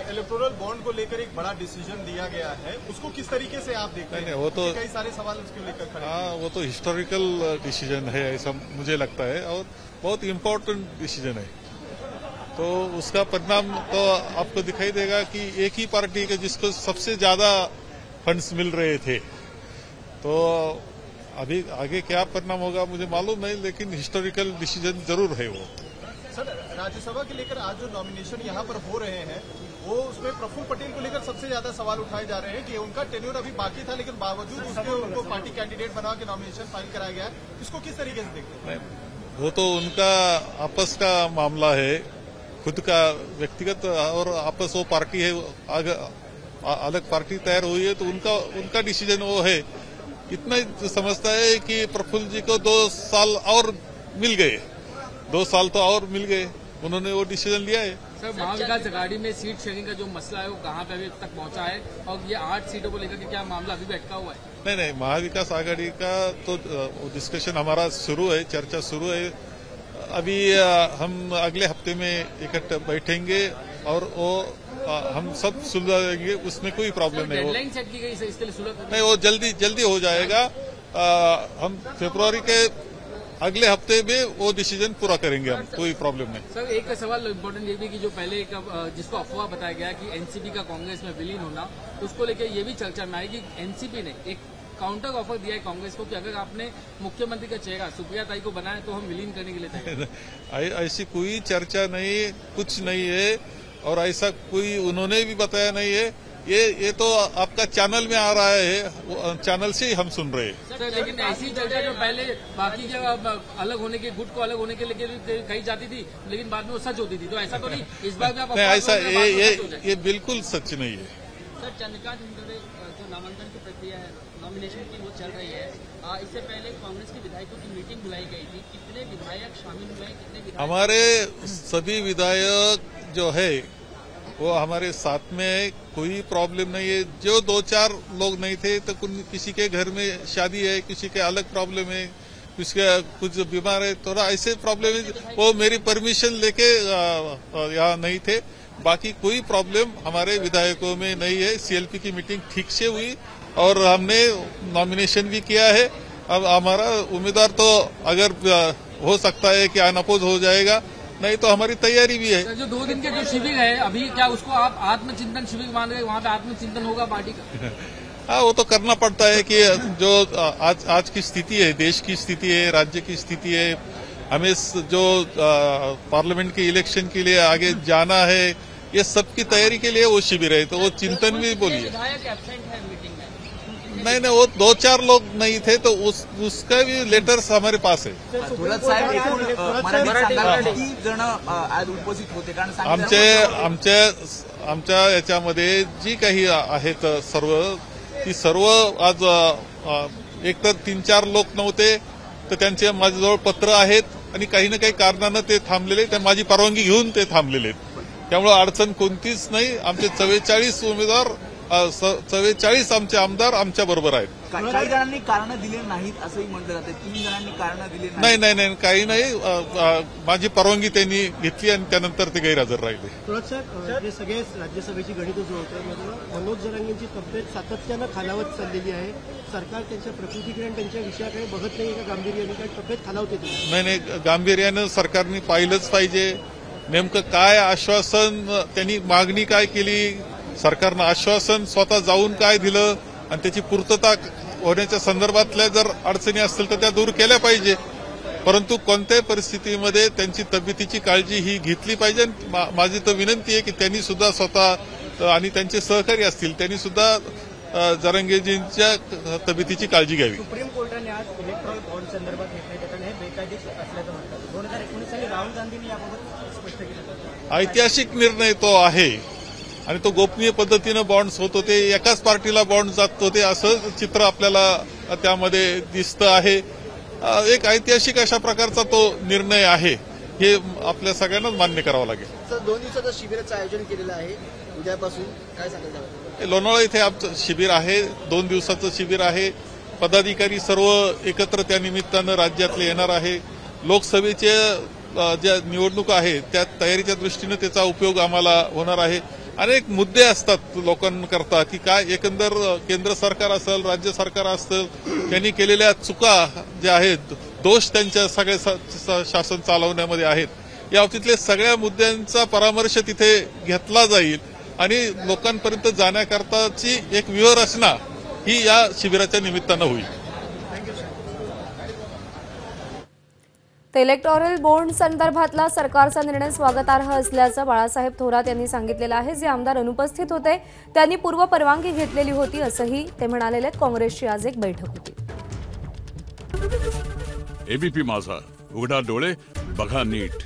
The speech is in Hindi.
इलेक्टोरल बॉन्ड को लेकर एक बड़ा डिसीजन दिया गया है, उसको किस तरीके से आप देखते हैं? नहीं, वो तो कई सारे सवाल उसको लेकर खड़े हैं। हाँ, वो तो हिस्टोरिकल डिसीजन है ऐसा मुझे लगता है, और बहुत इम्पोर्टेंट डिसीजन है। तो उसका परिणाम तो आपको दिखाई देगा कि एक ही पार्टी के जिसको सबसे ज्यादा फंड्स मिल रहे थे, तो अभी आगे क्या परिणाम होगा मुझे मालूम नहीं, लेकिन हिस्टोरिकल डिसीजन जरूर है वो। सर, राज्यसभा के लेकर आज जो नॉमिनेशन यहाँ पर हो रहे हैं, वो उसमें प्रफुल्ल पटेल को लेकर सबसे ज्यादा सवाल उठाए जा रहे हैं कि उनका टेन्योर अभी बाकी था, लेकिन बावजूद उसके उनको पार्टी कैंडिडेट बना के नॉमिनेशन फाइल कराया गया है। इसको किस तरीके से देखते हैं? वो तो उनका आपस का मामला है, खुद का व्यक्तिगत, और आपस वो पार्टी है, अलग पार्टी तैयार हुई है, तो उनका डिसीजन वो है। इतना समझता है कि प्रफुल्ल जी को 2 साल और मिल गए, 2 साल तो और मिल गए, उन्होंने वो डिसीजन लिया है। सर, महाविकास आघाड़ी में सीट शेयरिंग का जो मसला है वो कहाँ पे अभी तक पहुंचा है, और ये 8 सीटों को लेकर के क्या मामला अभी भी अटका हुआ है? नहीं, महाविकास आघाड़ी का तो डिस्कशन हमारा शुरू है, चर्चा शुरू है। अभी हम अगले हफ्ते में इकट्ठे बैठेंगे और वो हम सब सुलझाएंगे, उसमें कोई प्रॉब्लम नहीं। डेडलाइन सेट की गई है इसके लिए सुलझ नहीं, वो जल्दी हो जाएगा। हम फरवरी के अगले हफ्ते में वो डिसीजन पूरा करेंगे, हम कोई प्रॉब्लम नहीं। सर, एक सवाल इम्पोर्टेंट ये भी कि जो पहले जिसको अफवाह बताया गया कि एनसीपी का कांग्रेस में विलीन होना, उसको लेकर ये भी चर्चा में आई कि एनसीपी ने एक काउंटर ऑफर दिया है कांग्रेस को कि अगर आपने मुख्यमंत्री का चेहरा सुप्रिया ताई को बनाया तो हम विलीन करने के लिए तैयार। ऐसी कोई चर्चा नहीं, कुछ नहीं है, और ऐसा कोई उन्होंने भी बताया नहीं है। ये तो आपका चैनल में आ रहा है, चैनल से ही हम सुन रहे हैं। सर, लेकिन ऐसी चर्चा जो पहले बाकी के अलग होने के, गुट को अलग होने के लिए कही जाती थी, लेकिन बाद में वो सच होती थी, तो ऐसा तो नहीं इस बार भी आप ऐसा ये बिल्कुल सच नहीं है। सर, चंद्रकांत खंडोरे जो नामांकन की प्रक्रिया है, नॉमिनेशन की, वो चल रही है। इससे पहले कांग्रेस के विधायकों की मीटिंग बुलाई गई थी, कितने विधायक शामिल हुए, कितने विधायक? हमारे सभी विधायक जो है वो हमारे साथ में है, कोई प्रॉब्लम नहीं है। जो 2-4 लोग नहीं थे तो किसी के घर में शादी है, किसी के अलग प्रॉब्लम है, किसी का कुछ बीमार है, थोड़ा ऐसे प्रॉब्लम है, वो मेरी परमिशन लेके यहाँ नहीं थे। बाकी कोई प्रॉब्लम हमारे विधायकों में नहीं है। सीएलपी की मीटिंग ठीक से हुई और हमने नॉमिनेशन भी किया है। अब हमारा उम्मीदवार तो अगर हो सकता है कि अनअपोज हो जाएगा, नहीं तो हमारी तैयारी भी है। जो 2 दिन के जो शिविर है अभी, क्या उसको आप आत्मचिंतन शिविर मान रहे हैं? वहाँ पे आत्मचिंतन होगा पार्टी का? हाँ, वो तो करना पड़ता है कि जो आज की स्थिति है, देश की स्थिति है, राज्य की स्थिति है, हमें जो पार्लियामेंट के इलेक्शन के लिए आगे जाना है, ये सब की तैयारी के लिए वो शिविर है, तो वो चिंतन भी बोलिए। विधायक एब्सेंट है मीटिंग में? नहीं, वो 2-4 लोग नहीं थे, तो उसका भी लेटर्स हमारे पास है। थोरात साहेब, एकूण मराठीत सांगा, किती जण आज उपस्थित होते? कारण आमच्या याच्यामध्ये जी काही आहेत ती सर्व आज एकतर 3-4 लोक नव्हते, तर त्यांचे माझ्याजवळ पत्र आहेत आणि काही ना काही कारणानं ते थांबलेले, त्या माझी परवानगी घेऊन ते थांबलेले आहेत। त्यामुळे अडचण कोणतीच नाही। आमचे 44 उमेदवार, 44 आमचे आमदार आमच्या बरोबर आहेत। काही जणांनी कारण दिले नाहीत असंही म्हटलं जाते, 3 जणांनी कारण दिले नाही, काही नाही। माझी परवानगी त्यांनी घेतली आणि त्यानंतर ते गैरहजर राहिले। थोरात साहेब, हे सगळे राज्यसभेची गणितं जुळवतात, मनोज जरांगेंची तब्येत सातत्यानं खालावत चाललेली आहे, सरकार त्यांच्या प्रकृतीकडे आणि त्यांच्या विषयाकडे बघत नाही का गांभीर्याने? काय तब्येत खालावते? नाही, गांभीर्यानं सरकारने पाहिलंच पाहिजे नेमकं काय आश्वासन, त्यांनी मागणी काय केली, सरकारनं आश्वासन स्वतः जाऊन काय दिलं, आणि त्याची पूर्तता होण्याच्या संदर्भातल्या जर अडचणी असतील तर त्या दूर केल्या पाहिजे। परंतु कोणत्याही परिस्थितीमध्ये त्यांची तब्येतीची काळजी ही घेतली पाहिजे। माझी तर विनंती आहे की त्यांनी सुद्धा स्वतः आणि त्यांचे सहकारी असतील त्यांनी सुद्धा जरांगेजींच्या तब्येतीची काळजी घ्यावी। सुप्रीम कोर्टाने आज इलेक्ट्रॉल बॉन्ड संदर्भात निर्णय देताना हे बेकायदेशीर असल्याचं म्हणतात। 2019 साली राहुल गांधींनी याबाबत स्पष्ट केलं। ऐतिहासिक निर्णय तो आहे आणि तो गोपनीय पद्धतीनं बॉन्ड्स होत होते, एकाच पार्टीला बॉन्ड जात होते, असं चित्र आपल्याला त्यामध्ये दिसतं आहे। एक ऐतिहासिक अशा प्रकारचा तो निर्णय आहे, हे आपल्या सगळ्यांनाच मान्य करावं लागेल। सर, 2 दिवसाचं शिबिराचं आयोजन केलेलं आहे उद्यापासून, काय सांगाल? लोणावळा इथे आमचं शिबिर आहे, 2 दिवसाचं शिबिर आहे। पदाधिकारी सर्व एकत्र त्या निमित्तानं राज्यातले येणार आहे। लोकसभेचे ज्या निवडणूक आहे त्या तयारीच्या दृष्टीने त्याचा उपयोग आम्हाला होणार आहे। अनेक मुद्दे असतात लोकांकरता की काय एकंदर केंद्र सरकार असेल राज्य सरकार असेल त्यांनी केलेल्या चुका ज्या आहेत दोष त्यांच्या सगळ्या शासन चालवण्यामध्ये आहेत या बाबतीतले सगळ्या मुद्द्यांचा परामर्श तिथे घेतला जाईल आणि लोकांपर्यंत जाण्याकरताची एक व्यूहरचना ही या शिबिराच्या निमित्तानं होईल. इलेक्टोरल बॉन्ड संदर्भातला सरकारचा निर्णय स्वागतार्ह असल्याचं बाळासाहेब थोरात यांनी सांगितलेलं आहे. जे आमदार अनुपस्थित होते त्यांनी पूर्व परवानगी घेतलेली होती असंही ते म्हणालेले. काँग्रेसची आज एक बैठक होती. एबीपी माझा, उघडा डोळे बघा नीट.